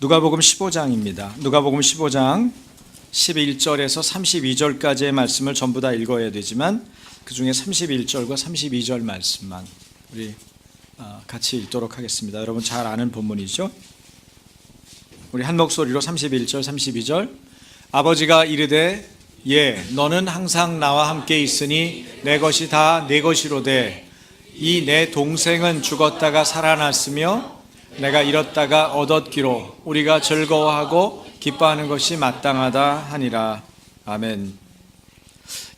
누가복음 15장입니다. 누가복음 15장 11절에서 32절까지의 말씀을 전부 다 읽어야 되지만 그 중에 31절과 32절 말씀만 우리 같이 읽도록 하겠습니다. 여러분 잘 아는 본문이죠. 우리 한 목소리로 31절 32절. 아버지가 이르되 너는 항상 나와 함께 있으니 내 것이 다 내 것이로되 이 내 동생은 죽었다가 살아났으며 내가 잃었다가 얻었기로 우리가 즐거워하고 기뻐하는 것이 마땅하다 하니라. 아멘.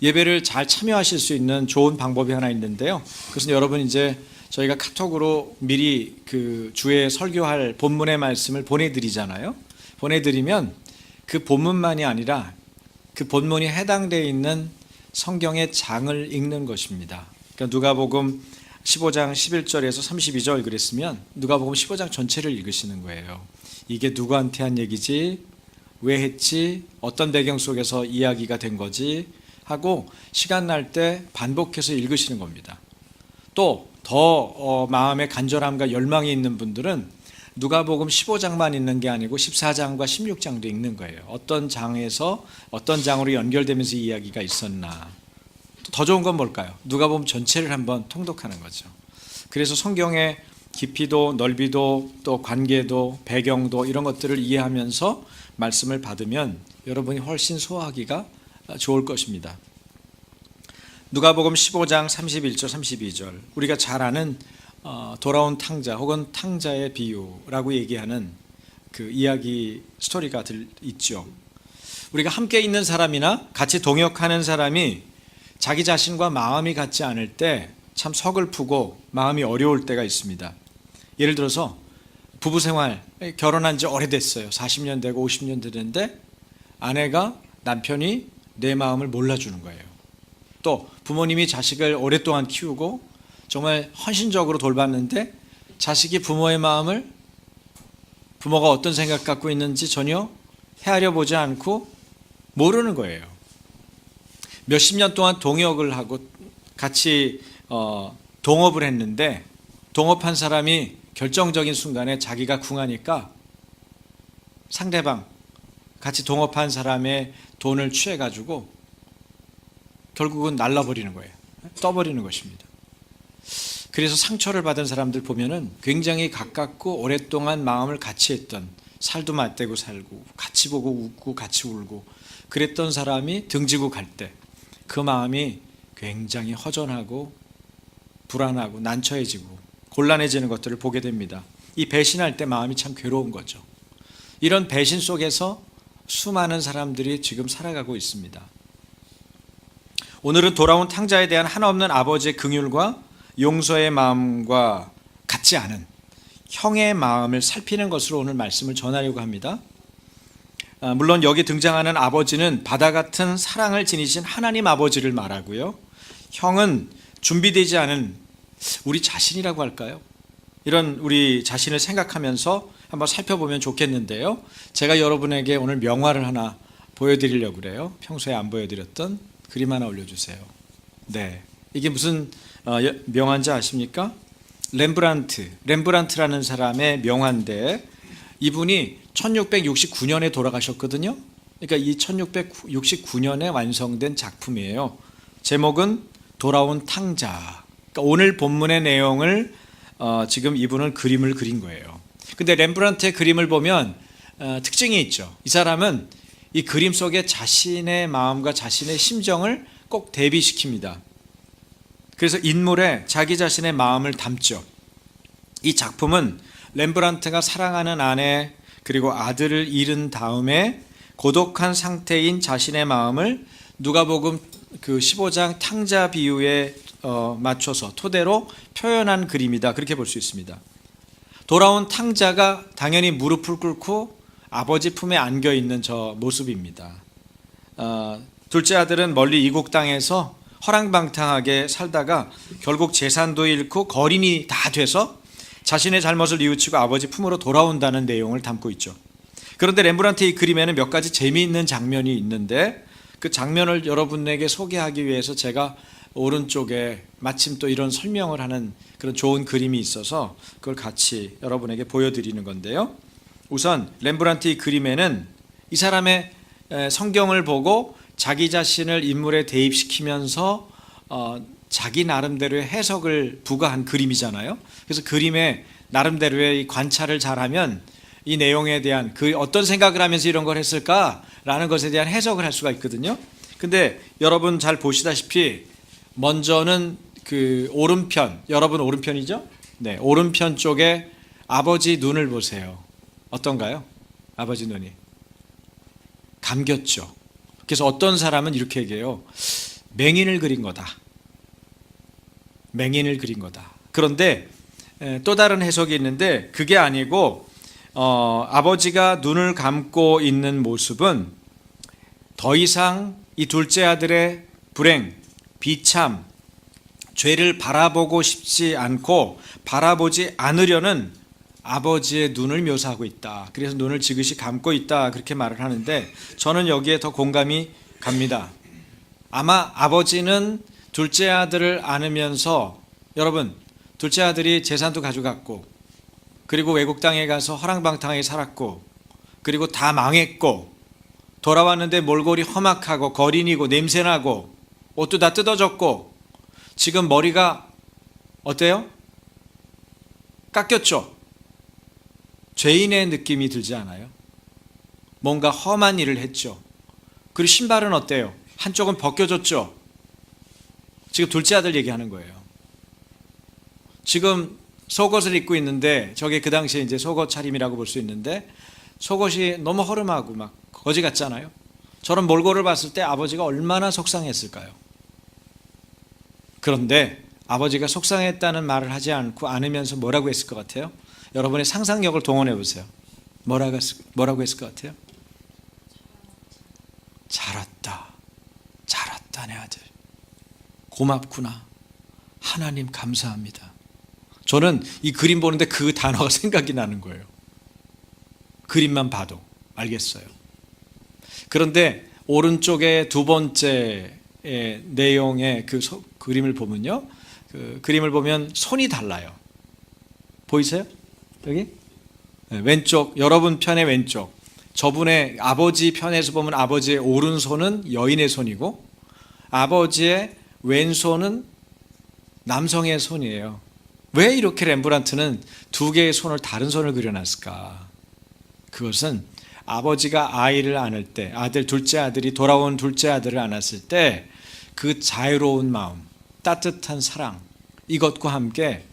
예배를 잘 참여하실 수 있는 좋은 방법이 하나 있는데요. 그것은 여러분 이제 저희가 카톡으로 미리 그 주에 설교할 본문의 말씀을 보내드리잖아요. 보내드리면 그 본문만이 아니라 그 본문이 해당되어 있는 성경의 장을 읽는 것입니다. 그러니까 누가복음 15장 11절에서 32절 그랬으면 누가복음 15장 전체를 읽으시는 거예요. 이게 누구한테 한 얘기지? 왜 했지? 어떤 배경 속에서 이야기가 된 거지? 하고 시간 날 때 반복해서 읽으시는 겁니다. 또 더 마음에 간절함과 열망이 있는 분들은 누가복음 15장만 읽는 게 아니고 14장과 16장도 읽는 거예요. 어떤 장에서 어떤 장으로 연결되면서 이야기가 있었나. 더 좋은 건 뭘까요? 누가복음 전체를 한번 통독하는 거죠. 그래서 성경의 깊이도 넓이도 또 관계도 배경도 이런 것들을 이해하면서 말씀을 받으면 여러분이 훨씬 소화하기가 좋을 것입니다. 누가복음 15장 31절 32절 우리가 잘 아는 돌아온 탕자 혹은 탕자의 비유라고 얘기하는 그 이야기 스토리가 있죠. 우리가 함께 있는 사람이나 같이 동역하는 사람이 자기 자신과 마음이 같지 않을 때 참 서글프고 마음이 어려울 때가 있습니다. 예를 들어서 부부 생활, 결혼한 지 오래됐어요. 40년 되고 50년 되는데 아내가 남편이 내 마음을 몰라주는 거예요. 또 부모님이 자식을 오랫동안 키우고 정말 헌신적으로 돌봤는데 자식이 부모의 마음을 부모가 어떤 생각 갖고 있는지 전혀 헤아려 보지 않고 모르는 거예요. 몇십 년 동안 동역을 하고 같이 동업을 했는데 동업한 사람이 결정적인 순간에 자기가 궁하니까 상대방 같이 동업한 사람의 돈을 취해가지고 결국은 날라버리는 거예요. 떠버리는 것입니다. 그래서 상처를 받은 사람들 보면은 굉장히 가깝고 오랫동안 마음을 같이 했던 살도 맞대고 살고 같이 보고 웃고 같이 울고 그랬던 사람이 등지고 갈 때 그 마음이 굉장히 허전하고 불안하고 난처해지고 곤란해지는 것들을 보게 됩니다. 이 배신할 때 마음이 참 괴로운 거죠. 이런 배신 속에서 수많은 사람들이 지금 살아가고 있습니다. 오늘은 돌아온 탕자에 대한 하나없는 아버지의 긍휼과 용서의 마음과 같지 않은 형의 마음을 살피는 것으로 오늘 말씀을 전하려고 합니다. 물론 여기 등장하는 아버지는 바다 같은 사랑을 지니신 하나님 아버지를 말하고요. 형은 준비되지 않은 우리 자신이라고 할까요? 이런 우리 자신을 생각하면서 한번 살펴보면 좋겠는데요. 제가 여러분에게 오늘 명화를 하나 보여드리려고 그래요. 평소에 안 보여드렸던 그림 하나 올려주세요. 네, 이게 무슨 명화인지 아십니까? 렘브란트라는 사람의 명화인데 이분이 1669년에 돌아가셨거든요. 그러니까 이 1669년에 완성된 작품이에요. 제목은 돌아온 탕자. 그러니까 오늘 본문의 내용을 지금 이분은 그림을 그린 거예요. 근데 렘브란트의 그림을 보면 특징이 있죠. 이 사람은 이 그림 속에 자신의 마음과 자신의 심정을 꼭 대비시킵니다. 그래서 인물에 자기 자신의 마음을 담죠. 이 작품은 렘브란트가 사랑하는 아내 그리고 아들을 잃은 다음에 고독한 상태인 자신의 마음을 누가복음 그 15장 탕자 비유에 맞춰서 토대로 표현한 그림이다. 그렇게 볼 수 있습니다. 돌아온 탕자가 당연히 무릎을 꿇고 아버지 품에 안겨 있는 저 모습입니다. 둘째 아들은 멀리 이국 땅에서 허랑방탕하게 살다가 결국 재산도 잃고 거린이 다 돼서 자신의 잘못을 뉘우치고 아버지 품으로 돌아온다는 내용을 담고 있죠. 그런데 렘브란트의 그림에는 몇 가지 재미있는 장면이 있는데 그 장면을 여러분에게 소개하기 위해서 제가 오른쪽에 마침 또 이런 설명을 하는 그런 좋은 그림이 있어서 그걸 같이 여러분에게 보여드리는 건데요. 우선 렘브란트 이 그림에는 이 사람의 성경을 보고 자기 자신을 인물에 대입시키면서 자기 나름대로의 해석을 부과한 그림이잖아요. 그래서 그림에 나름대로의 관찰을 잘하면 이 내용에 대한 그 어떤 생각을 하면서 이런 걸 했을까라는 것에 대한 해석을 할 수가 있거든요. 근데 여러분 잘 보시다시피 먼저는 그 오른편, 여러분 오른편이죠? 네, 오른편 쪽에 아버지 눈을 보세요. 어떤가요? 아버지 눈이 감겼죠. 그래서 어떤 사람은 이렇게 얘기해요. 맹인을 그린 거다. 맹인을 그린 거다. 그런데 또 다른 해석이 있는데 그게 아니고 아버지가 눈을 감고 있는 모습은 더 이상 이 둘째 아들의 불행, 비참, 죄를 바라보고 싶지 않고 바라보지 않으려는 아버지의 눈을 묘사하고 있다. 그래서 눈을 지그시 감고 있다. 그렇게 말을 하는데 저는 여기에 더 공감이 갑니다. 아마 아버지는 둘째 아들을 안으면서 여러분 둘째 아들이 재산도 가져갔고 그리고 외국 땅에 가서 허랑방탕하게 살았고 그리고 다 망했고 돌아왔는데 몰골이 험악하고 거린이고 냄새나고 옷도 다 뜯어졌고 지금 머리가 어때요? 깎였죠? 죄인의 느낌이 들지 않아요? 뭔가 험한 일을 했죠. 그리고 신발은 어때요? 한쪽은 벗겨졌죠? 지금 둘째 아들 얘기하는 거예요. 지금 속옷을 입고 있는데 저게 그 당시에 이제 속옷 차림이라고 볼 수 있는데 속옷이 너무 허름하고 막 거지 같잖아요. 저런 몰골을 봤을 때 아버지가 얼마나 속상했을까요? 그런데 아버지가 속상했다는 말을 하지 않고 안으면서 뭐라고 했을 것 같아요? 여러분의 상상력을 동원해 보세요. 뭐라고 했을 것 같아요? 잘 왔다 내 아들. 고맙구나. 하나님 감사합니다. 저는 이 그림 보는데 그 단어가 생각이 나는 거예요. 그림만 봐도 알겠어요. 그런데 오른쪽에 두 번째 내용의 그 그림을 보면요. 그 그림을 보면 손이 달라요. 보이세요? 여기? 네, 왼쪽, 여러분 편의 왼쪽. 저분의 아버지 편에서 보면 아버지의 오른손은 여인의 손이고 아버지의 왼손은 남성의 손이에요. 왜 이렇게 렘브란트는 두 개의 손을 다른 손을 그려놨을까? 그것은 아버지가 아이를 안을 때 둘째 아들이 돌아온 둘째 아들을 안았을 때 그 자유로운 마음, 따뜻한 사랑 이것과 함께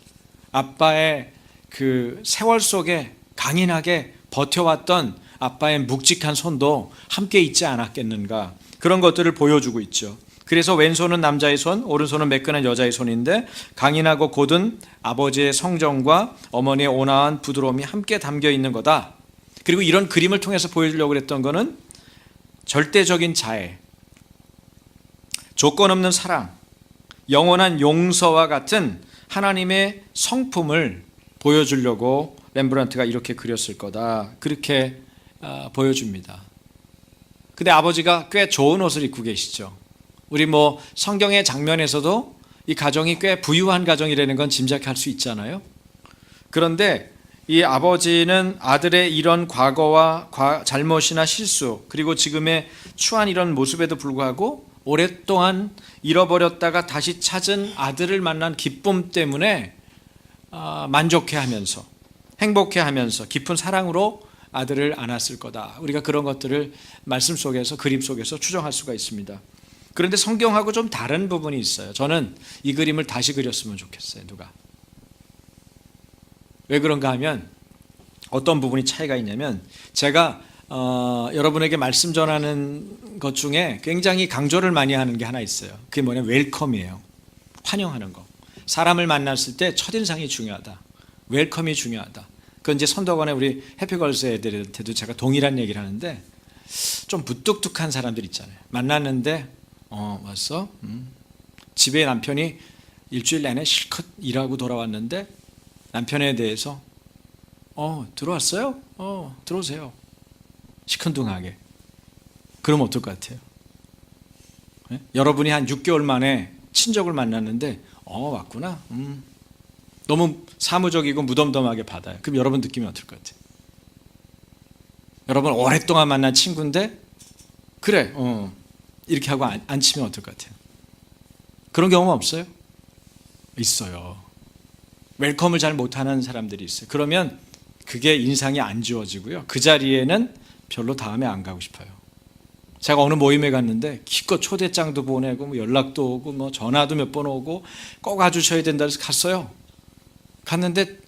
아빠의 그 세월 속에 강인하게 버텨왔던 아빠의 묵직한 손도 함께 있지 않았겠는가 그런 것들을 보여주고 있죠. 그래서 왼손은 남자의 손, 오른손은 매끈한 여자의 손인데 강인하고 곧은 아버지의 성정과 어머니의 온화한 부드러움이 함께 담겨 있는 거다. 그리고 이런 그림을 통해서 보여주려고 했던 거는 절대적인 자애, 조건 없는 사랑, 영원한 용서와 같은 하나님의 성품을 보여주려고 렘브란트가 이렇게 그렸을 거다. 그렇게 보여줍니다. 근데 아버지가 꽤 좋은 옷을 입고 계시죠. 우리 뭐 성경의 장면에서도 이 가정이 꽤 부유한 가정이라는 건 짐작할 수 있잖아요. 그런데 이 아버지는 아들의 이런 과거와 잘못이나 실수 그리고 지금의 추한 이런 모습에도 불구하고 오랫동안 잃어버렸다가 다시 찾은 아들을 만난 기쁨 때문에 만족해하면서 행복해하면서 깊은 사랑으로 아들을 안았을 거다. 우리가 그런 것들을 말씀 속에서 그림 속에서 추정할 수가 있습니다. 그런데 성경하고 좀 다른 부분이 있어요. 저는 이 그림을 다시 그렸으면 좋겠어요. 누가? 왜 그런가 하면 어떤 부분이 차이가 있냐면 제가 여러분에게 말씀 전하는 것 중에 굉장히 강조를 많이 하는 게 하나 있어요. 그게 뭐냐면 웰컴이에요. 환영하는 거. 사람을 만났을 때 첫인상이 중요하다. 웰컴이 중요하다. 그건 이제 선도관의 우리 해피걸스 애들한테도 제가 동일한 얘기를 하는데 좀 무뚝뚝한 사람들 있잖아요. 만났는데 왔어? 집에 남편이 일주일 내내 실컷 일하고 돌아왔는데 남편에 대해서 들어왔어요? 들어오세요. 시큰둥하게. 그러면 어떨 것 같아요? 네? 여러분이 한 6개월 만에 친족을 만났는데 왔구나. 너무 사무적이고 무덤덤하게 받아요. 그럼 여러분 느낌이 어떨 것 같아요? 여러분 오랫동안 만난 친구인데 그래 이렇게 하고 안 치면 어떨 것 같아요? 그런 경험 없어요? 있어요. 웰컴을 잘 못하는 사람들이 있어요. 그러면 그게 인상이 안 지워지고요. 그 자리에는 별로 다음에 안 가고 싶어요. 제가 어느 모임에 갔는데 기껏 초대장도 보내고 뭐 연락도 오고 뭐 전화도 몇 번 오고 꼭 와주셔야 된다 해서 갔어요. 갔는데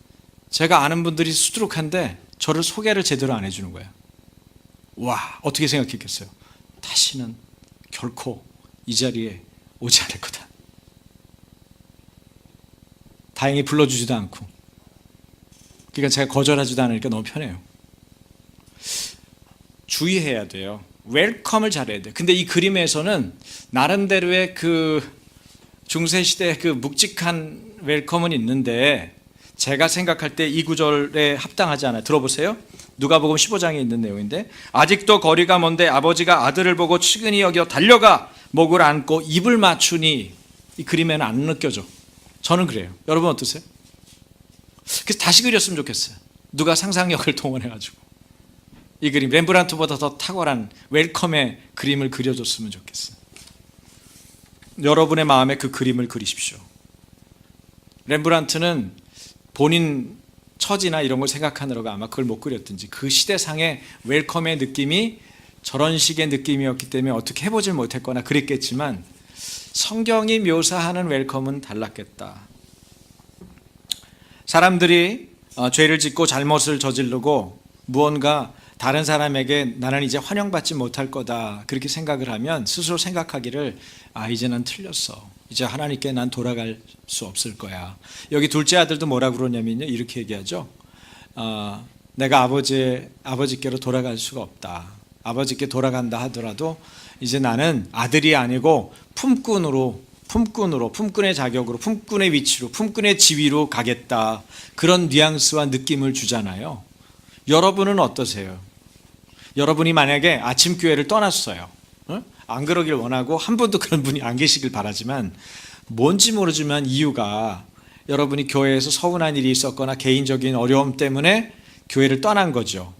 제가 아는 분들이 수두룩한데 저를 소개를 제대로 안 해주는 거예요. 와, 어떻게 생각했겠어요? 다시는 결코 이 자리에 오지 않을 거다. 다행히 불러주지도 않고. 그러니까 제가 거절하지도 않으니까 너무 편해요. 주의해야 돼요. 웰컴을 잘해야 돼요. 근데 이 그림에서는 나름대로의 그 중세시대의 그 묵직한 웰컴은 있는데 제가 생각할 때 이 구절에 합당하지 않아요. 들어보세요. 누가복음 15장에 있는 내용인데 아직도 거리가 먼데 아버지가 아들을 보고 측은히 여겨 달려가 목을 안고 입을 맞추니 이 그림에는 안 느껴져. 저는 그래요. 여러분 어떠세요? 그래서 다시 그렸으면 좋겠어요. 누가 상상력을 동원해가지고 이 그림 렘브란트보다 더 탁월한 웰컴의 그림을 그려줬으면 좋겠어요. 여러분의 마음에 그 그림을 그리십시오. 렘브란트는 본인 처지나 이런 걸 생각하느라고 아마 그걸 못 그렸든지 그 시대상의 웰컴의 느낌이 저런 식의 느낌이었기 때문에 어떻게 해보질 못했거나 그랬겠지만 성경이 묘사하는 웰컴은 달랐겠다. 사람들이 죄를 짓고 잘못을 저지르고 무언가 다른 사람에게 나는 이제 환영받지 못할 거다 그렇게 생각을 하면 스스로 생각하기를 이제 난 틀렸어. 이제 하나님께 난 돌아갈 수 없을 거야. 여기 둘째 아들도 뭐라 그러냐면요. 이렇게 얘기하죠. 내가 아버지께로 돌아갈 수가 없다. 아버지께 돌아간다 하더라도 이제 나는 아들이 아니고 품꾼의 자격으로, 품꾼의 위치로, 품꾼의 지위로 가겠다. 그런 뉘앙스와 느낌을 주잖아요. 여러분은 어떠세요? 여러분이 만약에 아침 교회를 떠났어요. 안 그러길 원하고 한 분도 그런 분이 안 계시길 바라지만 뭔지 모르지만 이유가 여러분이 교회에서 서운한 일이 있었거나 개인적인 어려움 때문에 교회를 떠난 거죠.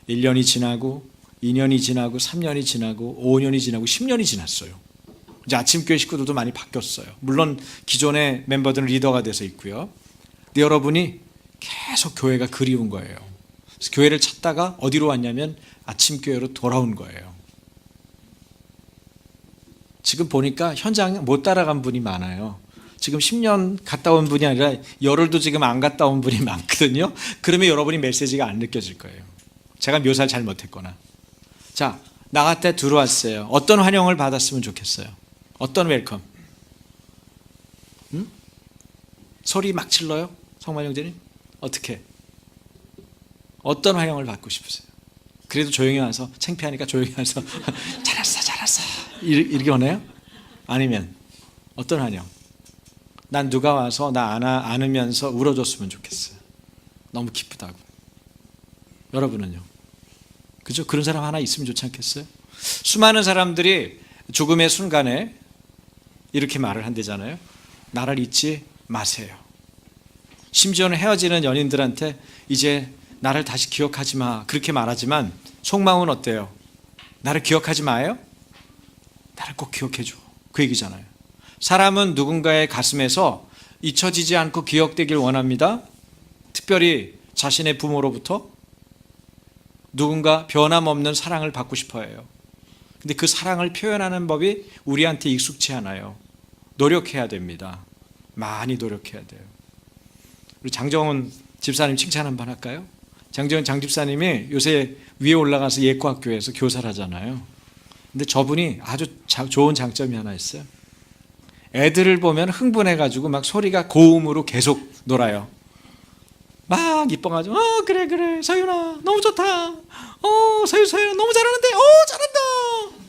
1년이 지나고 2년이 지나고 3년이 지나고 5년이 지나고 10년이 지났어요. 이제 아침교회 식구들도 많이 바뀌었어요. 물론 기존의 멤버들은 리더가 돼서 있고요. 근데 여러분이 계속 교회가 그리운 거예요. 그래서 교회를 찾다가 어디로 왔냐면 아침교회로 돌아온 거예요. 지금 보니까 현장 못 따라간 분이 많아요. 지금 10년 갔다 온 분이 아니라 열흘도 지금 안 갔다 온 분이 많거든요. 그러면 여러분이 메시지가 안 느껴질 거예요. 제가 묘사를 잘 못했거나. 자, 나갔다 들어왔어요. 어떤 환영을 받았으면 좋겠어요? 어떤 웰컴? 소리 막 질러요? 성만 형제님? 어떻게? 어떤 환영을 받고 싶으세요? 그래도 조용히 와서 창피하니까 조용히 와서 잘했어 이렇게 오네요? 아니면 어떤 환영? 난 누가 와서 나 안으면서 울어줬으면 좋겠어요. 너무 기쁘다고. 여러분은요? 그죠? 그런 사람 하나 있으면 좋지 않겠어요? 수많은 사람들이 죽음의 순간에 이렇게 말을 한대잖아요. 나를 잊지 마세요. 심지어는 헤어지는 연인들한테 이제 나를 다시 기억하지 마 그렇게 말하지만 속마음은 어때요? 나를 기억하지 마요? 나를 꼭 기억해 줘. 그 얘기잖아요. 사람은 누군가의 가슴에서 잊혀지지 않고 기억되길 원합니다. 특별히 자신의 부모로부터 누군가 변함없는 사랑을 받고 싶어 해요. 근데 그 사랑을 표현하는 법이 우리한테 익숙치 않아요. 노력해야 됩니다. 많이 노력해야 돼요. 우리 장정훈 집사님 칭찬 한번 할까요? 장정훈 장집사님이 요새 위에 올라가서 예과학교에서 교사를 하잖아요. 근데 저분이 아주 좋은 장점이 하나 있어요. 애들을 보면 흥분해가지고 막 소리가 고음으로 계속 놀아요. 막 이뻐가지고 그래 서윤아 너무 좋다. 서윤아 너무 잘하는데 잘한다.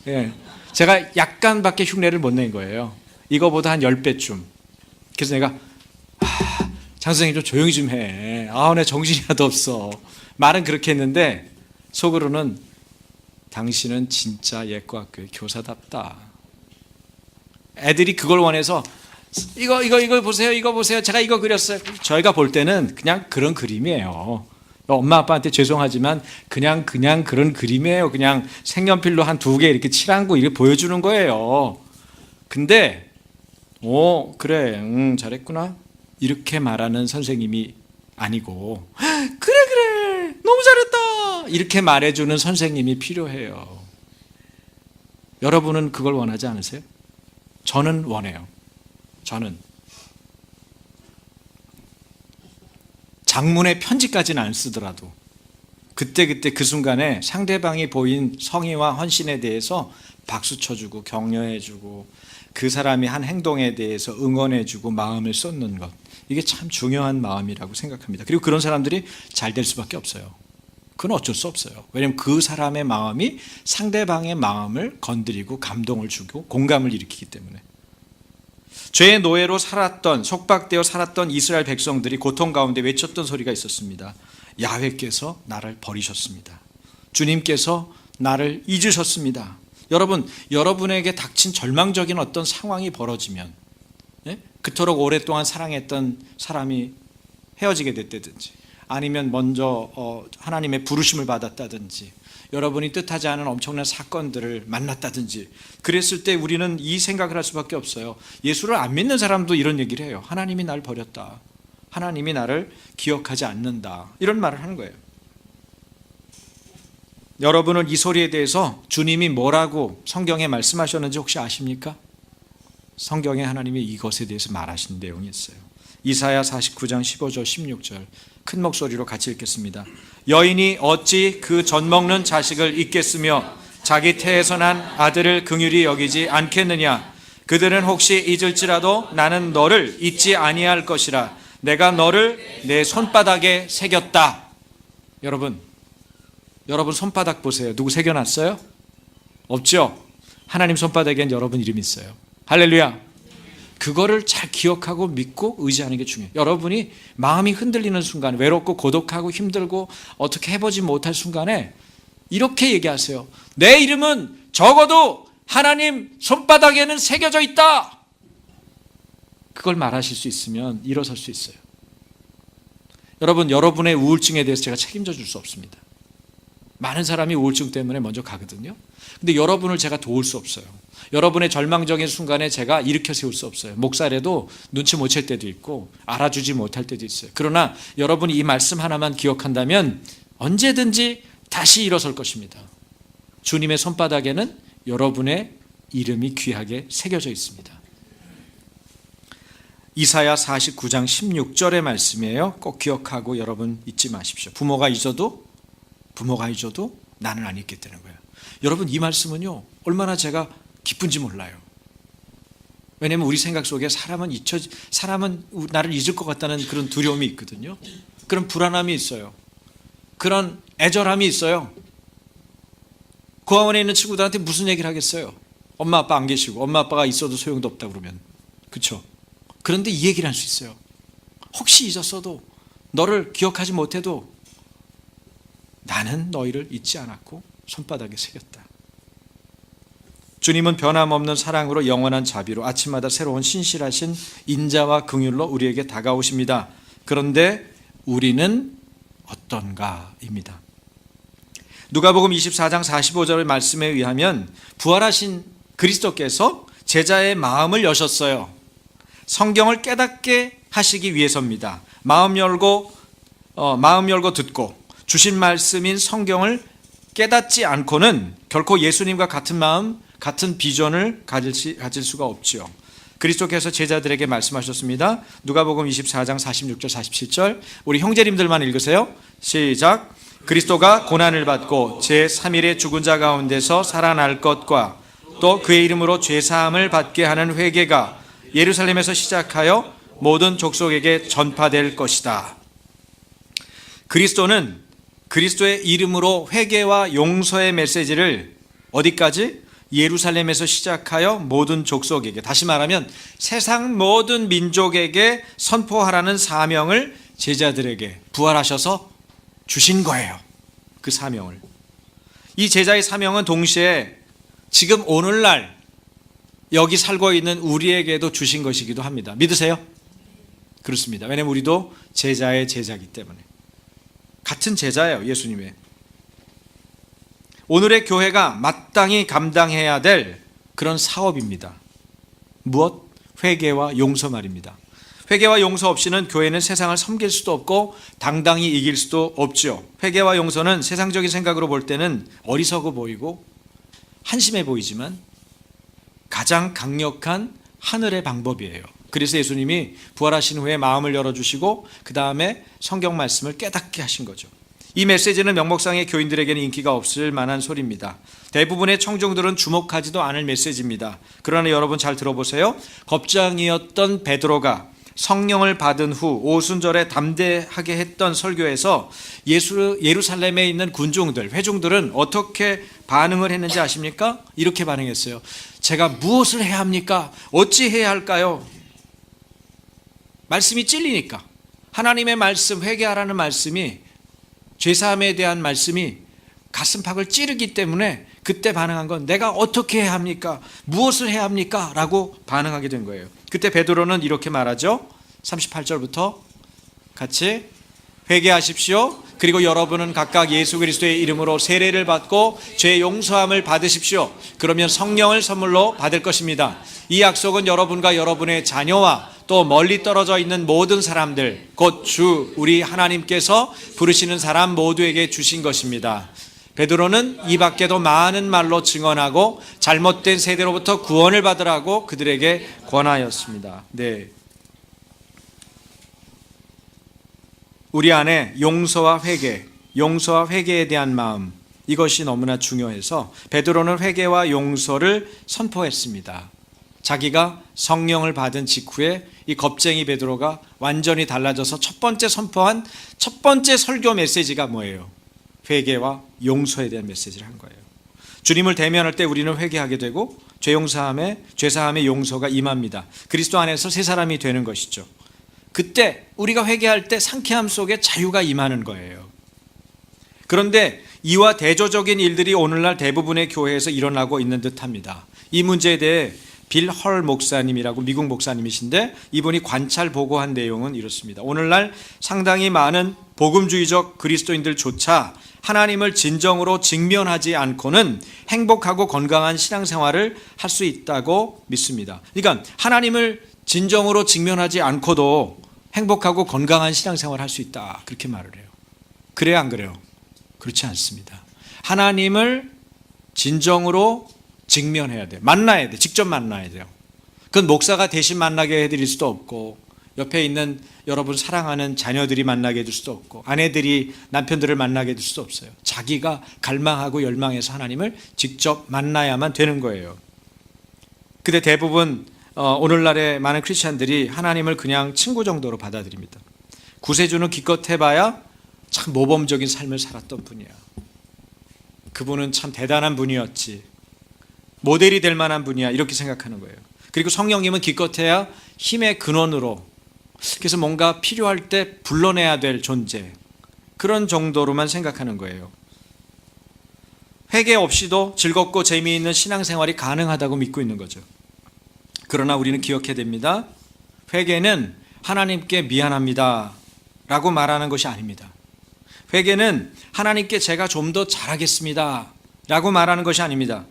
예, 제가 약간밖에 흉내를 못 낸 거예요. 이거보다 한 10배쯤. 그래서 내가 장 선생님 좀 조용히 좀 해. 내 정신이 하나도 없어. 말은 그렇게 했는데 속으로는 당신은 진짜 예과학교의 교사답다. 애들이 그걸 원해서 이거 보세요. 이거 보세요. 제가 이거 그렸어요. 저희가 볼 때는 그냥 그런 그림이에요. 엄마 아빠한테 죄송하지만 그냥 그런 그림이에요. 그냥 색연필로 한 2개 이렇게 칠한 거 이렇게 보여주는 거예요. 근데 그래, 잘했구나 이렇게 말하는 선생님이 아니고 그래 너무 잘했다 이렇게 말해주는 선생님이 필요해요. 여러분은 그걸 원하지 않으세요? 저는 원해요. 저는 장문의 편지까지는 안 쓰더라도 그때 그 순간에 상대방이 보인 성의와 헌신에 대해서 박수 쳐주고 격려해주고 그 사람이 한 행동에 대해서 응원해주고 마음을 쏟는 것, 이게 참 중요한 마음이라고 생각합니다. 그리고 그런 사람들이 잘 될 수밖에 없어요. 그건 어쩔 수 없어요. 왜냐하면 그 사람의 마음이 상대방의 마음을 건드리고 감동을 주고 공감을 일으키기 때문에. 죄의 노예로 살았던, 속박되어 살았던 이스라엘 백성들이 고통 가운데 외쳤던 소리가 있었습니다. 야훼께서 나를 버리셨습니다. 주님께서 나를 잊으셨습니다. 여러분, 여러분에게 닥친 절망적인 어떤 상황이 벌어지면, 그토록 오랫동안 사랑했던 사람이 헤어지게 됐다든지, 아니면 먼저 하나님의 부르심을 받았다든지, 여러분이 뜻하지 않은 엄청난 사건들을 만났다든지, 그랬을 때 우리는 이 생각을 할 수밖에 없어요. 예수를 안 믿는 사람도 이런 얘기를 해요. 하나님이 날 버렸다. 하나님이 나를 기억하지 않는다. 이런 말을 하는 거예요. 여러분은 이 소리에 대해서 주님이 뭐라고 성경에 말씀하셨는지 혹시 아십니까? 성경에 하나님이 이것에 대해서 말하신 내용이 있어요. 이사야 49장 15절 16절 큰 목소리로 같이 읽겠습니다. 여인이 어찌 그 젖먹는 자식을 잊겠으며 자기 태에서 난 아들을 긍휼히 여기지 않겠느냐. 그들은 혹시 잊을지라도 나는 너를 잊지 아니할 것이라. 내가 너를 내 손바닥에 새겼다. 여러분 손바닥 보세요. 누구 새겨놨어요? 없죠? 하나님 손바닥엔 여러분 이름이 있어요. 할렐루야. 그거를 잘 기억하고 믿고 의지하는 게 중요해요. 여러분이 마음이 흔들리는 순간, 외롭고 고독하고 힘들고 어떻게 해보지 못할 순간에 이렇게 얘기하세요. 내 이름은 적어도 하나님 손바닥에는 새겨져 있다. 그걸 말하실 수 있으면 일어설 수 있어요. 여러분, 여러분의 우울증에 대해서 제가 책임져 줄 수 없습니다. 많은 사람이 우울증 때문에 먼저 가거든요. 근데 여러분을 제가 도울 수 없어요. 여러분의 절망적인 순간에 제가 일으켜 세울 수 없어요. 목살에도 눈치 못 챌 때도 있고 알아주지 못할 때도 있어요. 그러나 여러분이 이 말씀 하나만 기억한다면 언제든지 다시 일어설 것입니다. 주님의 손바닥에는 여러분의 이름이 귀하게 새겨져 있습니다. 이사야 49장 16절의 말씀이에요. 꼭 기억하고 여러분 잊지 마십시오. 부모가 잊어도 나는 안 잊겠다는 거예요. 여러분, 이 말씀은요 얼마나 제가 기쁜지 몰라요. 왜냐하면 우리 생각 속에 사람은 나를 잊을 것 같다는 그런 두려움이 있거든요. 그런 불안함이 있어요. 그런 애절함이 있어요. 고아원에 있는 친구들한테 무슨 얘기를 하겠어요? 엄마 아빠 안 계시고 엄마 아빠가 있어도 소용도 없다 그러면, 그렇죠? 그런데 이 얘기를 할 수 있어요. 혹시 잊었어도, 너를 기억하지 못해도 나는 너희를 잊지 않았고 손바닥에 새겼다. 주님은 변함없는 사랑으로 영원한 자비로 아침마다 새로운 신실하신 인자와 긍휼로 우리에게 다가오십니다. 그런데 우리는 어떤가입니다. 누가복음 24장 45절의 말씀에 의하면 부활하신 그리스도께서 제자의 마음을 여셨어요. 성경을 깨닫게 하시기 위해서입니다. 마음 열고 듣고 주신 말씀인 성경을 깨닫지 않고는 결코 예수님과 같은 마음, 같은 비전을 가질 수가 없죠. 그리스도께서 제자들에게 말씀하셨습니다. 누가복음 24장 46절 47절 우리 형제님들만 읽으세요. 시작. 그리스도가 고난을 받고 제3일에 죽은 자 가운데서 살아날 것과 또 그의 이름으로 죄사함을 받게 하는 회개가 예루살렘에서 시작하여 모든 족속에게 전파될 것이다. 그리스도는 그리스도의 이름으로 회개와 용서의 메시지를 어디까지? 예루살렘에서 시작하여 모든 족속에게, 다시 말하면 세상 모든 민족에게 선포하라는 사명을 제자들에게 부활하셔서 주신 거예요. 그 사명을. 이 제자의 사명은 동시에 지금 오늘날 여기 살고 있는 우리에게도 주신 것이기도 합니다. 믿으세요? 그렇습니다. 왜냐하면 우리도 제자의 제자이기 때문에. 같은 제자예요, 예수님의. 오늘의 교회가 마땅히 감당해야 될 그런 사업입니다. 무엇? 회개와 용서 말입니다. 회개와 용서 없이는 교회는 세상을 섬길 수도 없고 당당히 이길 수도 없죠. 회개와 용서는 세상적인 생각으로 볼 때는 어리석어 보이고 한심해 보이지만 가장 강력한 하늘의 방법이에요. 그래서 예수님이 부활하신 후에 마음을 열어주시고 그 다음에 성경 말씀을 깨닫게 하신 거죠. 이 메시지는 명목상의 교인들에게는 인기가 없을 만한 소리입니다. 대부분의 청중들은 주목하지도 않을 메시지입니다. 그러나 여러분 잘 들어보세요. 겁장이었던 베드로가 성령을 받은 후 오순절에 담대하게 했던 설교에서 예루살렘에 있는 군중들, 회중들은 어떻게 반응을 했는지 아십니까? 이렇게 반응했어요. 제가 무엇을 해야 합니까? 어찌 해야 할까요? 말씀이 찔리니까. 하나님의 말씀, 회개하라는 말씀이, 죄사함에 대한 말씀이 가슴팍을 찌르기 때문에 그때 반응한 건 내가 어떻게 해야 합니까? 무엇을 해야 합니까? 라고 반응하게 된 거예요. 그때 베드로는 이렇게 말하죠. 38절부터 같이 회개하십시오. 그리고 여러분은 각각 예수 그리스도의 이름으로 세례를 받고 죄 용서함을 받으십시오. 그러면 성령을 선물로 받을 것입니다. 이 약속은 여러분과 여러분의 자녀와 또 멀리 떨어져 있는 모든 사람들, 곧 주 우리 하나님께서 부르시는 사람 모두에게 주신 것입니다. 베드로는 이 밖에도 많은 말로 증언하고 잘못된 세대로부터 구원을 받으라고 그들에게 권하였습니다. 네. 우리 안에 용서와 회개에 대한 마음, 이것이 너무나 중요해서 베드로는 회개와 용서를 선포했습니다. 자기가 성령을 받은 직후에 이 겁쟁이 베드로가 완전히 달라져서 첫 번째 선포한 첫 번째 설교 메시지가 뭐예요? 회개와 용서에 대한 메시지를 한 거예요. 주님을 대면할 때 우리는 회개하게 되고 죄사함의 용서가 임합니다. 그리스도 안에서 새 사람이 되는 것이죠. 그때 우리가 회개할 때 상쾌함 속에 자유가 임하는 거예요. 그런데 이와 대조적인 일들이 오늘날 대부분의 교회에서 일어나고 있는 듯합니다. 이 문제에 대해 빌 헐 목사님이라고 미국 목사님이신데 이분이 관찰 보고한 내용은 이렇습니다. 오늘날 상당히 많은 복음주의적 그리스도인들조차 하나님을 진정으로 직면하지 않고는 행복하고 건강한 신앙생활을 할 수 있다고 믿습니다. 그러니까 하나님을 진정으로 직면하지 않고도 행복하고 건강한 신앙생활을 할 수 있다, 그렇게 말을 해요. 그래요, 안 그래요? 그렇지 않습니다. 하나님을 진정으로 직면해야 돼요. 만나야 돼요. 직접 만나야 돼요. 그건 목사가 대신 만나게 해드릴 수도 없고, 옆에 있는 여러분 사랑하는 자녀들이 만나게 해줄 수도 없고, 아내들이 남편들을 만나게 해줄 수도 없어요. 자기가 갈망하고 열망해서 하나님을 직접 만나야만 되는 거예요. 근데 대부분 오늘날의 많은 크리스찬들이 하나님을 그냥 친구 정도로 받아들입니다. 구세주는 기껏 해봐야 참 모범적인 삶을 살았던 분이야. 그분은 참 대단한 분이었지. 모델이 될 만한 분이야. 이렇게 생각하는 거예요. 그리고 성령님은 기껏해야 힘의 근원으로, 그래서 뭔가 필요할 때 불러내야 될 존재, 그런 정도로만 생각하는 거예요. 회개 없이도 즐겁고 재미있는 신앙생활이 가능하다고 믿고 있는 거죠. 그러나 우리는 기억해야 됩니다. 회개는 하나님께 미안합니다 라고 말하는 것이 아닙니다. 회개는 하나님께 제가 좀 더 잘하겠습니다 라고 말하는 것이 아닙니다.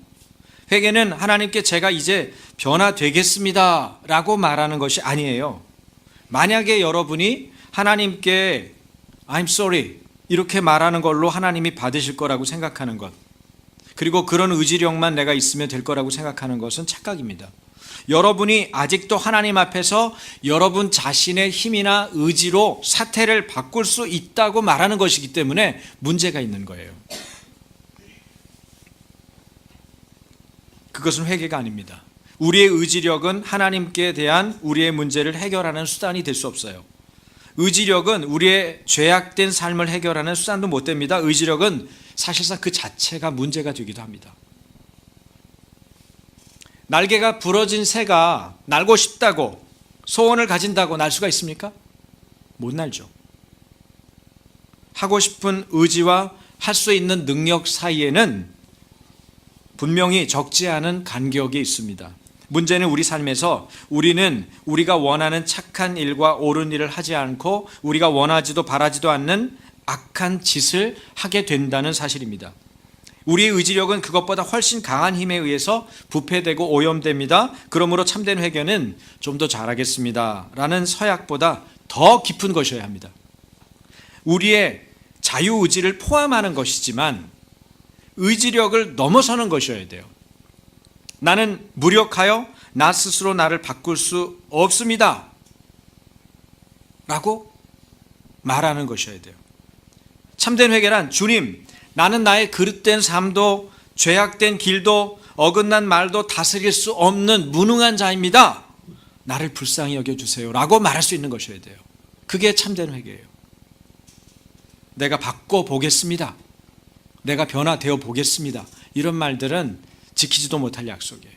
회개는 하나님께 제가 이제 변화되겠습니다 라고 말하는 것이 아니에요. 만약에 여러분이 하나님께 I'm sorry 이렇게 말하는 걸로 하나님이 받으실 거라고 생각하는 것, 그리고 그런 의지력만 내가 있으면 될 거라고 생각하는 것은 착각입니다. 여러분이 아직도 하나님 앞에서 여러분 자신의 힘이나 의지로 사태를 바꿀 수 있다고 말하는 것이기 때문에 문제가 있는 거예요. 그것은 회개가 아닙니다. 우리의 의지력은 하나님께 대한 우리의 문제를 해결하는 수단이 될 수 없어요. 의지력은 우리의 죄악된 삶을 해결하는 수단도 못 됩니다. 의지력은 사실상 그 자체가 문제가 되기도 합니다. 날개가 부러진 새가 날고 싶다고, 소원을 가진다고 날 수가 있습니까? 못 날죠. 하고 싶은 의지와 할 수 있는 능력 사이에는 분명히 적지 않은 간격이 있습니다. 문제는 우리 삶에서 우리는 우리가 원하는 착한 일과 옳은 일을 하지 않고 우리가 원하지도 바라지도 않는 악한 짓을 하게 된다는 사실입니다. 우리의 의지력은 그것보다 훨씬 강한 힘에 의해서 부패되고 오염됩니다. 그러므로 참된 회개는 좀 더 잘하겠습니다 라는 서약보다 더 깊은 것이어야 합니다. 우리의 자유의지를 포함하는 것이지만 의지력을 넘어서는 것이어야 돼요. 나는 무력하여 나 스스로 나를 바꿀 수 없습니다 라고 말하는 것이어야 돼요. 참된 회개란 주님, 나는 나의 그릇된 삶도 죄악된 길도 어긋난 말도 다스릴 수 없는 무능한 자입니다. 나를 불쌍히 여겨주세요 라고 말할 수 있는 것이어야 돼요. 그게 참된 회개예요. 내가 바꿔보겠습니다. 내가 변화되어 보겠습니다. 이런 말들은 지키지도 못할 약속이에요.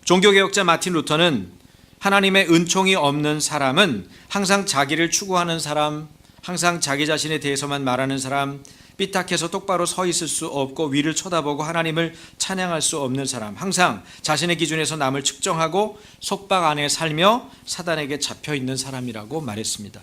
종교개혁자 마틴 루터는 하나님의 은총이 없는 사람은 항상 자기를 추구하는 사람, 항상 자기 자신에 대해서만 말하는 사람, 삐딱해서 똑바로 서 있을 수 없고 위를 쳐다보고 하나님을 찬양할 수 없는 사람, 항상 자신의 기준에서 남을 측정하고 속박 안에 살며 사단에게 잡혀있는 사람이라고 말했습니다.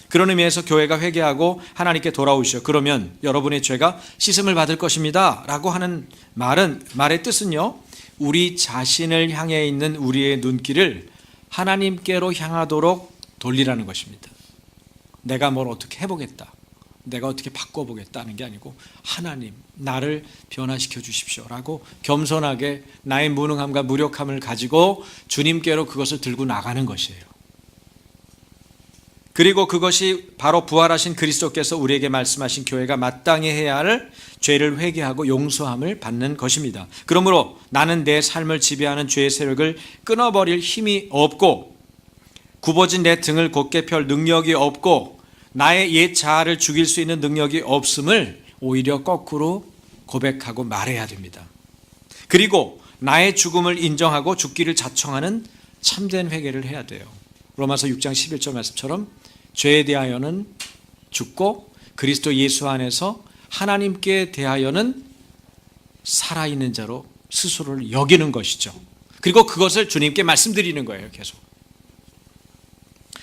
그런 의미에서 교회가 회개하고 하나님께 돌아오시오. 그러면 여러분의 죄가 씻음을 받을 것입니다 라고 하는 말의 뜻은요, 우리 자신을 향해 있는 우리의 눈길을 하나님께로 향하도록 돌리라는 것입니다. 내가 뭘 어떻게 해보겠다, 내가 어떻게 바꿔보겠다는 게 아니고 하나님, 나를 변화시켜 주십시오 라고 겸손하게 나의 무능함과 무력함을 가지고 주님께로 그것을 들고 나가는 것이에요. 그리고 그것이 바로 부활하신 그리스도께서 우리에게 말씀하신 교회가 마땅히 해야 할 죄를 회개하고 용서함을 받는 것입니다. 그러므로 나는 내 삶을 지배하는 죄의 세력을 끊어버릴 힘이 없고 굽어진 내 등을 곧게 펼 능력이 없고 나의 옛 자아를 죽일 수 있는 능력이 없음을 오히려 거꾸로 고백하고 말해야 됩니다. 그리고 나의 죽음을 인정하고 죽기를 자청하는 참된 회개를 해야 돼요. 로마서 6장 11절 말씀처럼 죄에 대하여는 죽고 그리스도 예수 안에서 하나님께 대하여는 살아있는 자로 스스로를 여기는 것이죠. 그리고 그것을 주님께 말씀드리는 거예요. 계속.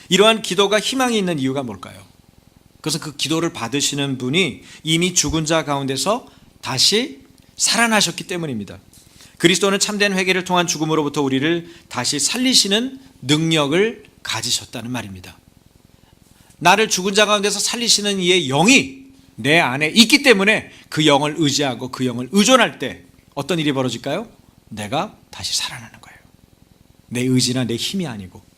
이러한 기도가 희망이 있는 이유가 뭘까요? 그래서 그 기도를 받으시는 분이 이미 죽은 자 가운데서 다시 살아나셨기 때문입니다. 그리스도는 참된 회개를 통한 죽음으로부터 우리를 다시 살리시는 능력을 가지셨다는 말입니다. 나를 죽은 자 가운데서 살리시는 이의 영이 내 안에 있기 때문에 그 영을 의지하고 그 영을 의존할 때 어떤 일이 벌어질까요? 내가 다시 살아나는 거예요. 내 의지나 내 힘이 아니고.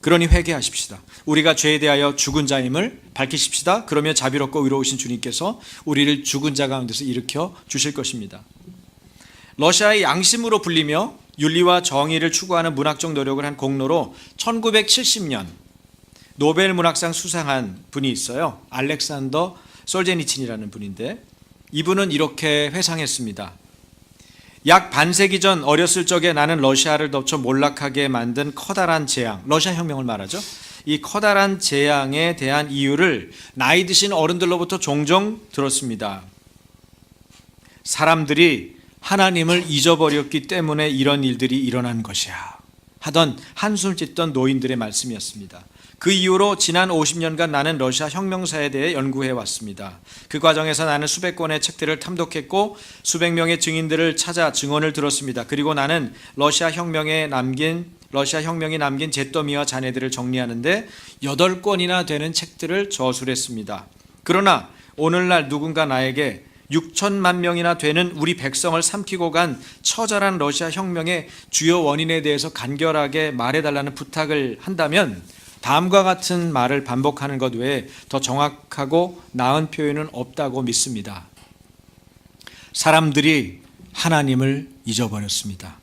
그러니 회개하십시다. 우리가 죄에 대하여 죽은 자임을 밝히십시다. 그러면 자비롭고 의로우신 주님께서 우리를 죽은 자 가운데서 일으켜 주실 것입니다. 러시아의 양심으로 불리며 윤리와 정의를 추구하는 문학적 노력을 한 공로로 1970년 노벨 문학상 수상한 분이 있어요. 알렉산더 솔제니친이라는 분인데 이분은 이렇게 회상했습니다. 약 반세기 전 어렸을 적에 나는 러시아를 덮쳐 몰락하게 만든 커다란 재앙, 러시아 혁명을 말하죠. 이 커다란 재앙에 대한 이유를 나이 드신 어른들로부터 종종 들었습니다. 사람들이 하나님을 잊어버렸기 때문에 이런 일들이 일어난 것이야 하던 한숨 짓던 노인들의 말씀이었습니다. 그 이후로 지난 50년간 나는 러시아 혁명사에 대해 연구해 왔습니다. 그 과정에서 나는 수백 권의 책들을 탐독했고 수백 명의 증인들을 찾아 증언을 들었습니다. 그리고 나는 러시아 혁명이 남긴 잿더미와 잔해들을 정리하는데 8권이나 되는 책들을 저술했습니다. 그러나 오늘날 누군가 나에게 6천만 명이나 되는 우리 백성을 삼키고 간 처절한 러시아 혁명의 주요 원인에 대해서 간결하게 말해달라는 부탁을 한다면 다음과 같은 말을 반복하는 것 외에 더 정확하고 나은 표현은 없다고 믿습니다. 사람들이 하나님을 잊어버렸습니다.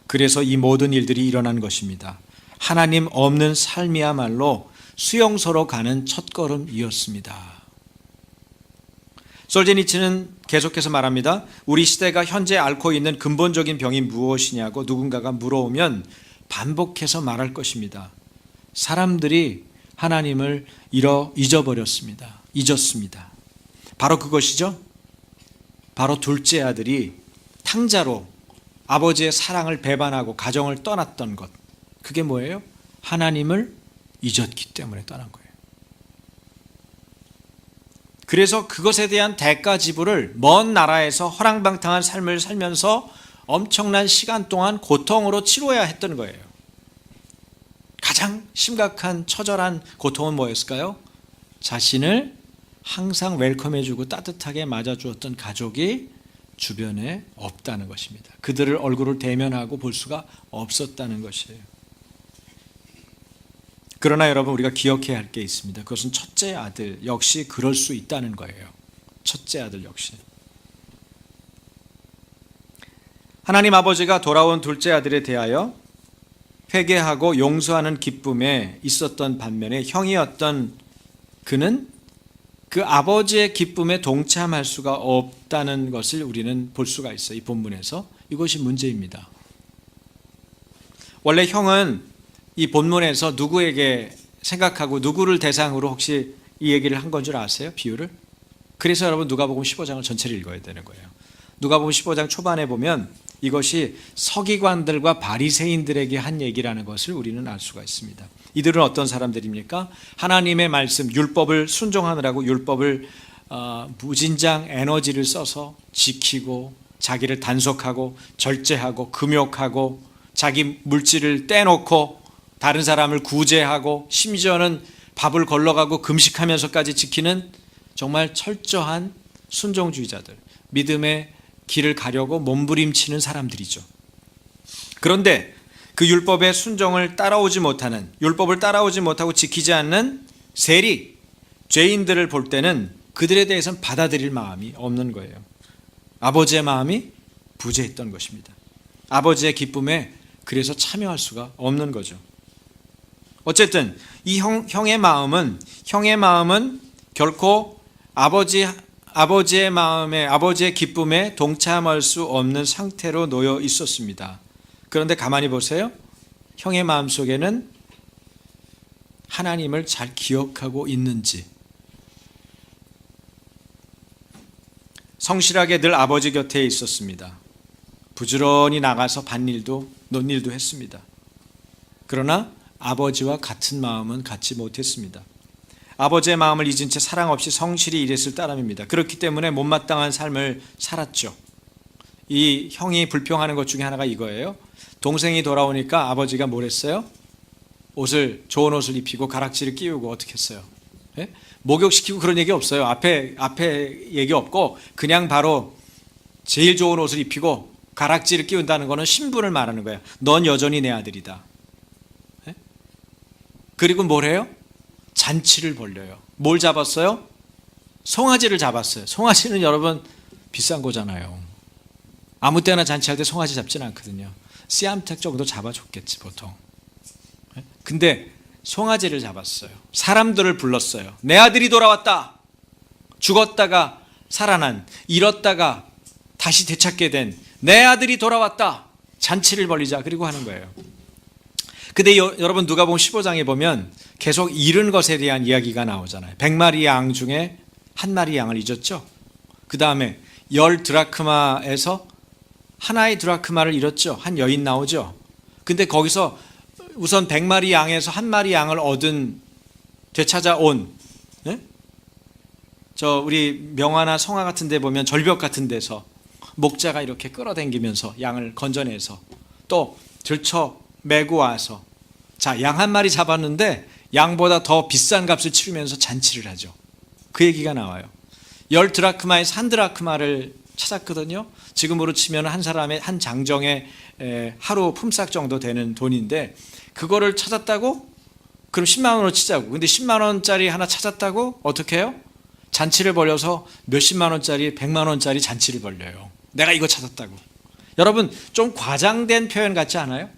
그래서 이 모든 일들이 일어난 것입니다. 하나님 없는 삶이야말로 수용소로 가는 첫걸음이었습니다. 솔제니친은 계속해서 말합니다. 우리 시대가 현재 앓고 있는 근본적인 병이 무엇이냐고 누군가가 물어오면 반복해서 말할 것입니다. 사람들이 하나님을 잊어버렸습니다. 잊었습니다. 바로 그것이죠. 바로 둘째 아들이 탕자로 아버지의 사랑을 배반하고 가정을 떠났던 것. 그게 뭐예요? 하나님을 잊었기 때문에 떠난 거예요. 그래서 그것에 대한 대가 지불을 먼 나라에서 허랑방탕한 삶을 살면서 엄청난 시간 동안 고통으로 치러야 했던 거예요. 가장 심각한 처절한 고통은 뭐였을까요? 자신을 항상 웰컴해주고 따뜻하게 맞아주었던 가족이 주변에 없다는 것입니다. 그들을 얼굴을 대면하고 볼 수가 없었다는 것이에요. 그러나 여러분, 우리가 기억해야 할 게 있습니다. 그것은 첫째 아들 역시 그럴 수 있다는 거예요. 첫째 아들 역시. 하나님 아버지가 돌아온 둘째 아들에 대하여 회개하고 용서하는 기쁨에 있었던 반면에 형이었던 그는 그 아버지의 기쁨에 동참할 수가 없다는 것을 우리는 볼 수가 있어요. 이 본문에서. 이것이 문제입니다. 원래 형은 이 본문에서 누구에게 생각하고 누구를 대상으로 혹시 이 얘기를 한 건 줄 아세요? 비유를? 그래서 여러분 누가복음 15장을 전체를 읽어야 되는 거예요. 누가복음 15장 초반에 보면 이것이 서기관들과 바리새인들에게 한 얘기라는 것을 우리는 알 수가 있습니다. 이들은 어떤 사람들입니까? 하나님의 말씀, 율법을 순종하느라고 율법을 무진장 에너지를 써서 지키고 자기를 단속하고 절제하고 금욕하고 자기 물질을 떼놓고 다른 사람을 구제하고 심지어는 밥을 걸러가고 금식하면서까지 지키는 정말 철저한 순종주의자들, 믿음의 길을 가려고 몸부림치는 사람들이죠. 그런데 그 율법의 순종을 따라오지 못하는, 율법을 따라오지 못하고 지키지 않는 세리, 죄인들을 볼 때는 그들에 대해서는 받아들일 마음이 없는 거예요. 아버지의 마음이 부재했던 것입니다. 아버지의 기쁨에 그래서 참여할 수가 없는 거죠. 어쨌든 이 형의 마음은 결코 아버지의 마음에, 아버지의 기쁨에 동참할 수 없는 상태로 놓여 있었습니다. 그런데 가만히 보세요. 형의 마음속에는 하나님을 잘 기억하고 있는지, 성실하게 늘 아버지 곁에 있었습니다. 부지런히 나가서 밭일도 논일도 했습니다. 그러나 아버지와 같은 마음은 갖지 못했습니다. 아버지의 마음을 잊은 채 사랑 없이 성실히 일했을 따름입니다. 그렇기 때문에 못마땅한 삶을 살았죠. 이 형이 불평하는 것 중에 하나가 이거예요. 동생이 돌아오니까 아버지가 뭘 했어요? 좋은 옷을 입히고 가락지를 끼우고 어떻게 했어요? 예? 목욕시키고 그런 얘기 없어요. 앞에 얘기 없고 그냥 바로 제일 좋은 옷을 입히고 가락지를 끼운다는 것은 신분을 말하는 거예요. 넌 여전히 내 아들이다. 예? 그리고 뭘 해요? 잔치를 벌려요. 뭘 잡았어요? 송아지를 잡았어요. 송아지는 여러분 비싼 거잖아요. 아무 때나 잔치할 때 송아지 잡지는 않거든요. 씨암탉 정도 잡아줬겠지 보통. 근데 송아지를 잡았어요. 사람들을 불렀어요. 내 아들이 돌아왔다. 죽었다가 살아난, 잃었다가 다시 되찾게 된 내 아들이 돌아왔다. 잔치를 벌리자. 그리고 하는 거예요. 근데 여러분 누가복음 15장에 보면 계속 잃은 것에 대한 이야기가 나오잖아요. 100마리 양 중에 한 마리 양을 잊었죠. 그 다음에 10드라크마에서 하나의 드라크마를 잃었죠. 한 여인 나오죠. 근데 거기서 우선 100마리 양에서 한 마리 양을 되찾아온, 예? 우리 명화나 성화 같은 데 보면 절벽 같은 데서 목자가 이렇게 끌어당기면서 양을 건져내서 또 들쳐 메고 와서, 자, 양 한 마리 잡았는데 양보다 더 비싼 값을 치르면서 잔치를 하죠. 그 얘기가 나와요. 10드라크마에서 한 드라크마를 찾았거든요. 지금으로 치면 한 사람의, 한 장정의 하루 품삯 정도 되는 돈인데 그거를 찾았다고? 그럼 10만 원으로 치자고. 근데 10만 원짜리 하나 찾았다고? 어떻게 해요? 잔치를 벌려서 몇십만 원짜리, 100만 원짜리 잔치를 벌려요. 내가 이거 찾았다고. 여러분 좀 과장된 표현 같지 않아요?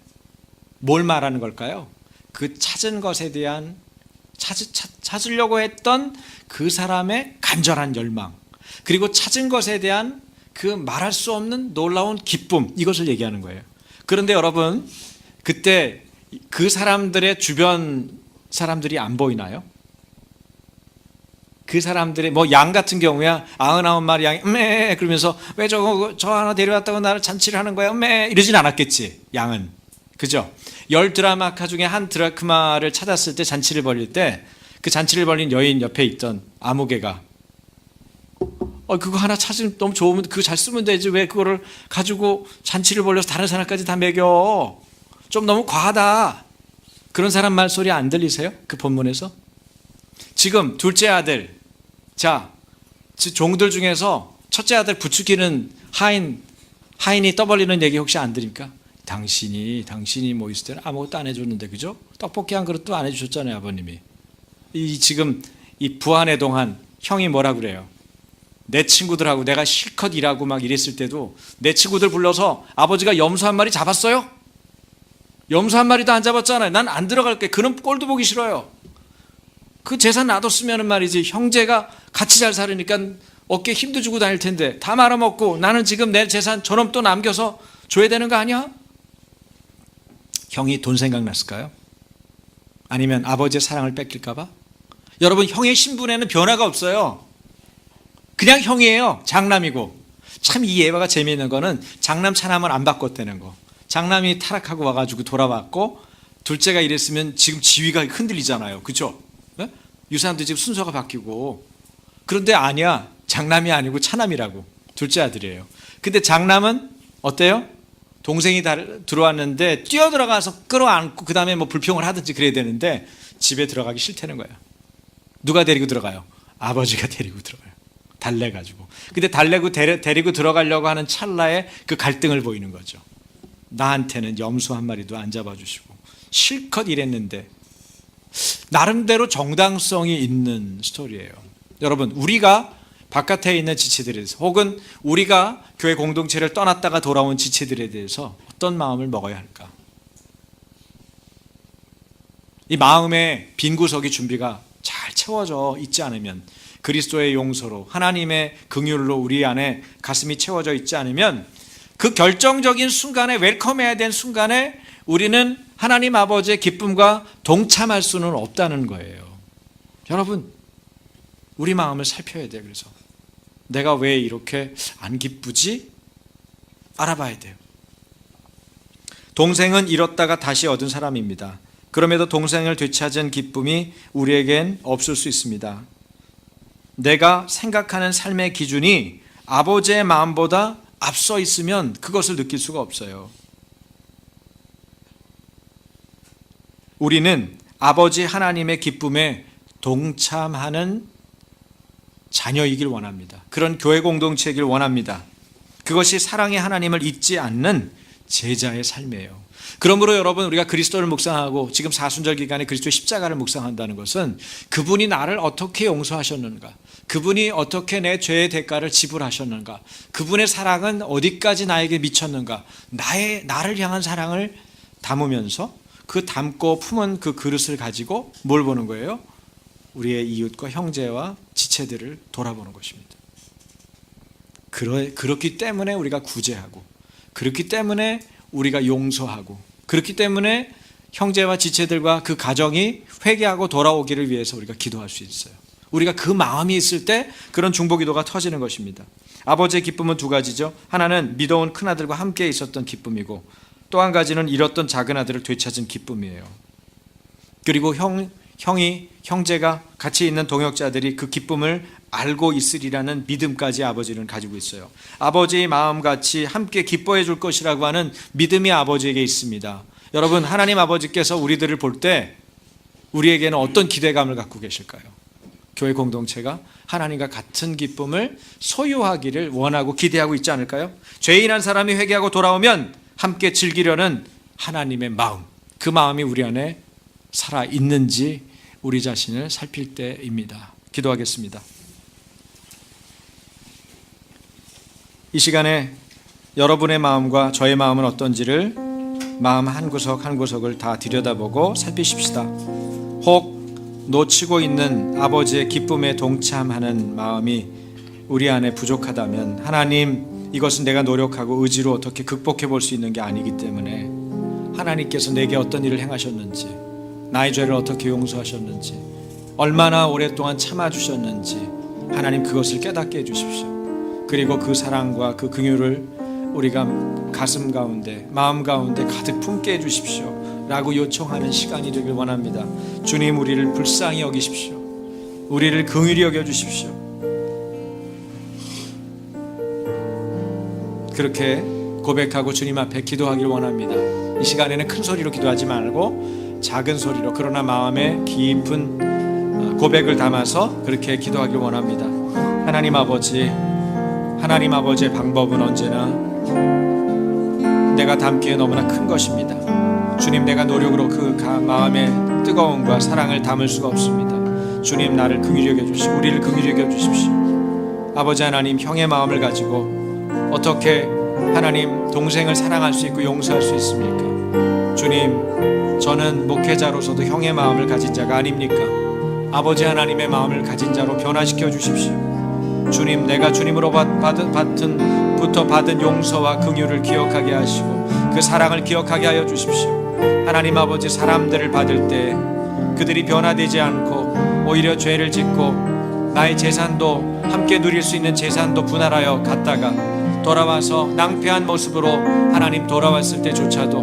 뭘 말하는 걸까요? 그 찾은 것에 대한, 찾으려고 했던 그 사람의 간절한 열망, 그리고 찾은 것에 대한 그 말할 수 없는 놀라운 기쁨, 이것을 얘기하는 거예요. 그런데 여러분 그때 그 사람들의 주변 사람들이 안 보이나요? 그 사람들의 양 같은 경우야 99마리 양이 그러면서 왜 저 하나 데려왔다고 나를 잔치를 하는 거야 이러진 않았겠지. 양은 그죠? 10드라마카 중에 한 드라크마를 찾았을 때 잔치를 벌일 때 그 잔치를 벌린 여인 옆에 있던 아무개가 그거 하나 찾으면 너무 좋으면 그거 잘 쓰면 되지 왜 그거를 가지고 잔치를 벌려서 다른 사람까지 다 먹여. 좀 너무 과하다. 그런 사람 말소리 안 들리세요? 그 본문에서? 지금 둘째 아들, 자 종들 중에서 첫째 아들 부추기는 하인이 떠벌리는 얘기 혹시 안 들립니까? 당신이 뭐 있을 때는 아무것도 안 해줬는데, 그죠? 떡볶이 한 그릇도 안 해주셨잖아요, 아버님이. 지금 이 부안의 동안 형이 뭐라 그래요? 내 친구들하고 내가 실컷 일하고 막 이랬을 때도 내 친구들 불러서 아버지가 염소 한 마리 잡았어요? 염소 한 마리도 안 잡았잖아요. 난 안 들어갈게. 그런 꼴도 보기 싫어요. 그 재산 놔뒀으면 말이지, 형제가 같이 잘 살으니까 어깨에 힘도 주고 다닐 텐데 다 말아먹고 나는 지금 내 재산 저놈 또 남겨서 줘야 되는 거 아니야? 형이 돈 생각났을까요? 아니면 아버지의 사랑을 뺏길까 봐? 여러분, 형의 신분에는 변화가 없어요. 그냥 형이에요. 장남이고. 참 이 예화가 재미있는 거는 장남 차남을 안 바꿨다는 거. 장남이 타락하고 와가지고 돌아왔고 둘째가 이랬으면 지금 지위가 흔들리잖아요. 그렇죠? 네? 이 사람도 지금 순서가 바뀌고. 그런데 아니야. 장남이 아니고 차남이라고. 둘째 아들이에요. 근데 장남은 어때요? 동생이 들어왔는데 뛰어들어가서 끌어안고 그 다음에 뭐 불평을 하든지 그래야 되는데 집에 들어가기 싫다는 거예요. 누가 데리고 들어가요? 아버지가 데리고 들어가요. 달래가지고. 근데 데리고 들어가려고 하는 찰나에 그 갈등을 보이는 거죠. 나한테는 염소 한 마리도 안 잡아주시고 실컷 일했는데. 나름대로 정당성이 있는 스토리예요. 여러분, 우리가 바깥에 있는 지체들에 대해서 혹은 우리가 교회 공동체를 떠났다가 돌아온 지체들에 대해서 어떤 마음을 먹어야 할까? 이 마음의 빈 구석이 준비가 잘 채워져 있지 않으면, 그리스도의 용서로 하나님의 긍휼로 우리 안에 가슴이 채워져 있지 않으면, 그 결정적인 순간에, 웰컴해야 된 순간에 우리는 하나님 아버지의 기쁨과 동참할 수는 없다는 거예요. 여러분, 우리 마음을 살펴야 돼요. 그래서 내가 왜 이렇게 안 기쁘지? 알아봐야 돼요. 동생은 잃었다가 다시 얻은 사람입니다. 그럼에도 동생을 되찾은 기쁨이 우리에겐 없을 수 있습니다. 내가 생각하는 삶의 기준이 아버지의 마음보다 앞서 있으면 그것을 느낄 수가 없어요. 우리는 아버지 하나님의 기쁨에 동참하는 자녀이길 원합니다. 그런 교회 공동체이길 원합니다. 그것이 사랑의 하나님을 잊지 않는 제자의 삶이에요. 그러므로 여러분, 우리가 그리스도를 묵상하고 지금 사순절 기간에 그리스도의 십자가를 묵상한다는 것은 그분이 나를 어떻게 용서하셨는가, 그분이 어떻게 내 죄의 대가를 지불하셨는가, 그분의 사랑은 어디까지 나에게 미쳤는가, 나를 향한 사랑을 담으면서 그 담고 품은 그 그릇을 가지고 뭘 보는 거예요? 우리의 이웃과 형제와 지체들을 돌아보는 것입니다. 그렇기 때문에 우리가 구제하고, 그렇기 때문에 우리가 용서하고, 그렇기 때문에 형제와 지체들과 그 가정이 회개하고 돌아오기를 위해서 우리가 기도할 수 있어요. 우리가 그 마음이 있을 때 그런 중보기도가 터지는 것입니다. 아버지의 기쁨은 두 가지죠. 하나는 믿어온 큰아들과 함께 있었던 기쁨이고, 또 한 가지는 잃었던 작은 아들을 되찾은 기쁨이에요. 그리고 형제가 같이 있는 동역자들이 그 기쁨을 알고 있으리라는 믿음까지 아버지는 가지고 있어요. 아버지의 마음같이 함께 기뻐해 줄 것이라고 하는 믿음이 아버지에게 있습니다. 여러분, 하나님 아버지께서 우리들을 볼 때 우리에게는 어떤 기대감을 갖고 계실까요? 교회 공동체가 하나님과 같은 기쁨을 소유하기를 원하고 기대하고 있지 않을까요? 죄인한 사람이 회개하고 돌아오면 함께 즐기려는 하나님의 마음, 그 마음이 우리 안에 살아있는지 우리 자신을 살필 때입니다. 기도하겠습니다. 이 시간에 여러분의 마음과 저의 마음은 어떤지를 마음 한 구석 한 구석을 다 들여다보고 살피십시다. 혹 놓치고 있는 아버지의 기쁨에 동참하는 마음이 우리 안에 부족하다면, 하나님, 이것은 내가 노력하고 의지로 어떻게 극복해 볼 수 있는 게 아니기 때문에 하나님께서 내게 어떤 일을 행하셨는지, 나의 죄를 어떻게 용서하셨는지, 얼마나 오랫동안 참아주셨는지 하나님 그것을 깨닫게 해주십시오. 그리고 그 사랑과 그 긍휼을 우리가 가슴 가운데, 마음 가운데 가득 품게 해주십시오 라고 요청하는 시간이 되길 원합니다. 주님, 우리를 불쌍히 여기십시오. 우리를 긍휼히 여겨주십시오. 그렇게 고백하고 주님 앞에 기도하길 원합니다. 이 시간에는 큰 소리로 기도하지 말고 작은 소리로, 그러나 마음에 깊은 고백을 담아서 그렇게 기도하길 원합니다. 하나님 아버지의 방법은 언제나 내가 담기에 너무나 큰 것입니다. 주님, 내가 노력으로 그 마음의 뜨거움과 사랑을 담을 수가 없습니다. 주님, 나를 긍휼히 여겨주시고 우리를 긍휼히 여겨주십시오. 아버지 하나님, 형의 마음을 가지고 어떻게 하나님 동생을 사랑할 수 있고 용서할 수 있습니까? 주님, 저는 목회자로서도 형의 마음을 가진 자가 아닙니까? 아버지 하나님의 마음을 가진 자로 변화시켜 주십시오. 주님, 내가 주님으로 받은 용서와 긍휼을 기억하게 하시고 그 사랑을 기억하게 하여 주십시오. 하나님 아버지, 사람들을 받을 때 그들이 변화되지 않고 오히려 죄를 짓고 나의 재산도, 함께 누릴 수 있는 재산도 분할하여 갔다가 돌아와서 낭패한 모습으로 하나님 돌아왔을 때조차도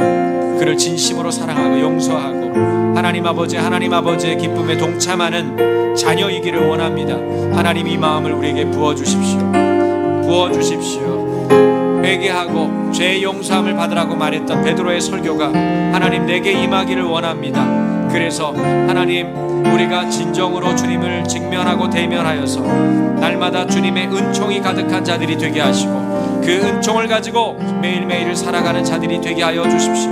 그를 진심으로 사랑하고 용서하고 하나님 아버지의 기쁨에 동참하는 자녀이기를 원합니다. 하나님, 이 마음을 우리에게 부어주십시오. 회개하고 죄의 용서함을 받으라고 말했던 베드로의 설교가 하나님 내게 임하기를 원합니다. 그래서 하나님, 우리가 진정으로 주님을 직면하고 대면하여서 날마다 주님의 은총이 가득한 자들이 되게 하시고 그 은총을 가지고 매일매일을 살아가는 자들이 되게 하여 주십시오.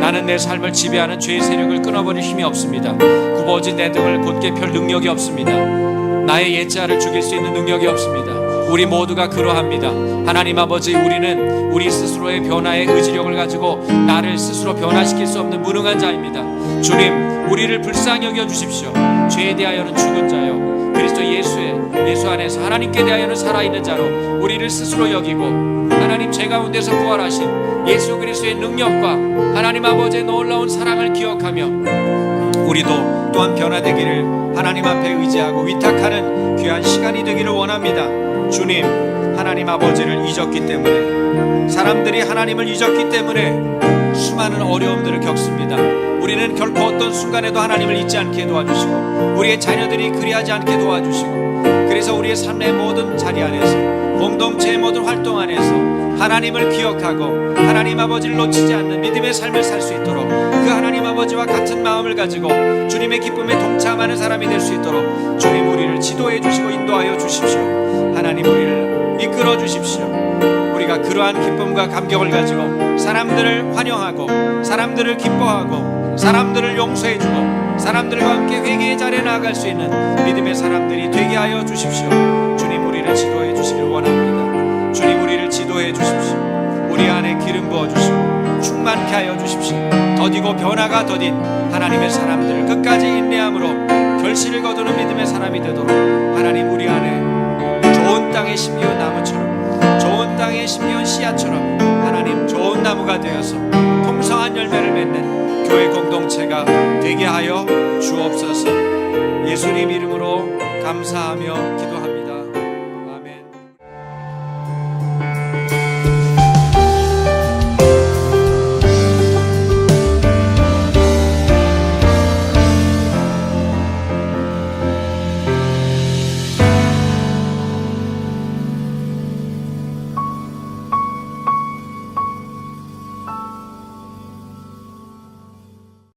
나는 내 삶을 지배하는 죄의 세력을 끊어버릴 힘이 없습니다. 굽어진 내 등을 곧게 펼 능력이 없습니다. 나의 옛자를 죽일 수 있는 능력이 없습니다. 우리 모두가 그러합니다. 하나님 아버지, 우리는 우리 스스로의 변화의 의지력을 가지고 나를 스스로 변화시킬 수 없는 무능한 자입니다. 주님, 우리를 불쌍히 여겨주십시오. 죄에 대하여는 죽은 자요, 그리스도 예수 안에서 하나님께 대하여는 살아있는 자로 우리를 스스로 여기고 하나님 죄 가운데서 부활하신 예수 그리스도의 능력과 하나님 아버지의 놀라운 사랑을 기억하며 우리도 또한 변화되기를 하나님 앞에 의지하고 위탁하는 귀한 시간이 되기를 원합니다. 주님, 하나님 아버지를 잊었기 때문에, 사람들이 하나님을 잊었기 때문에 수많은 어려움들을 겪습니다. 우리는 결코 어떤 순간에도 하나님을 잊지 않게 도와주시고 우리의 자녀들이 그리하지 않게 도와주시고, 그래서 우리의 삶의 모든 자리 안에서, 공동체의 모든 활동 안에서 하나님을 기억하고 하나님 아버지를 놓치지 않는 믿음의 삶을 살 수 있도록, 그 하나님 아버지와 같은 마음을 가지고 주님의 기쁨에 동참하는 사람이 될 수 있도록 주님, 우리를 지도해 주시고 인도하여 주십시오. 하나님, 우리를 이끌어 주십시오. 우리가 그러한 기쁨과 감격을 가지고 사람들을 환영하고 사람들을 기뻐하고 사람들을 용서해주고 사람들과 함께 회개의 자리에 나아갈 수 있는 믿음의 사람들이 되게 하여 주십시오. 주님, 우리를 지도해 주시길 원합니다. 주님, 우리를 지도해 주십시오. 우리 안에 기름 부어주시고 충만케 하여 주십시오. 더디고 변화가 더딘 하나님의 사람들을 끝까지 인내함으로 결실을 거두는 믿음의 사람이 되도록 하나님, 우리 안에 좋은 땅에 심기운 나무처럼, 좋은 땅에 심기운 씨앗처럼 하나님 좋은 나무가 되어서 풍성한 열매를 맺는 교회 공동체가 되게 하여 주옵소서. 예수님 이름으로 감사하며 기도합니다.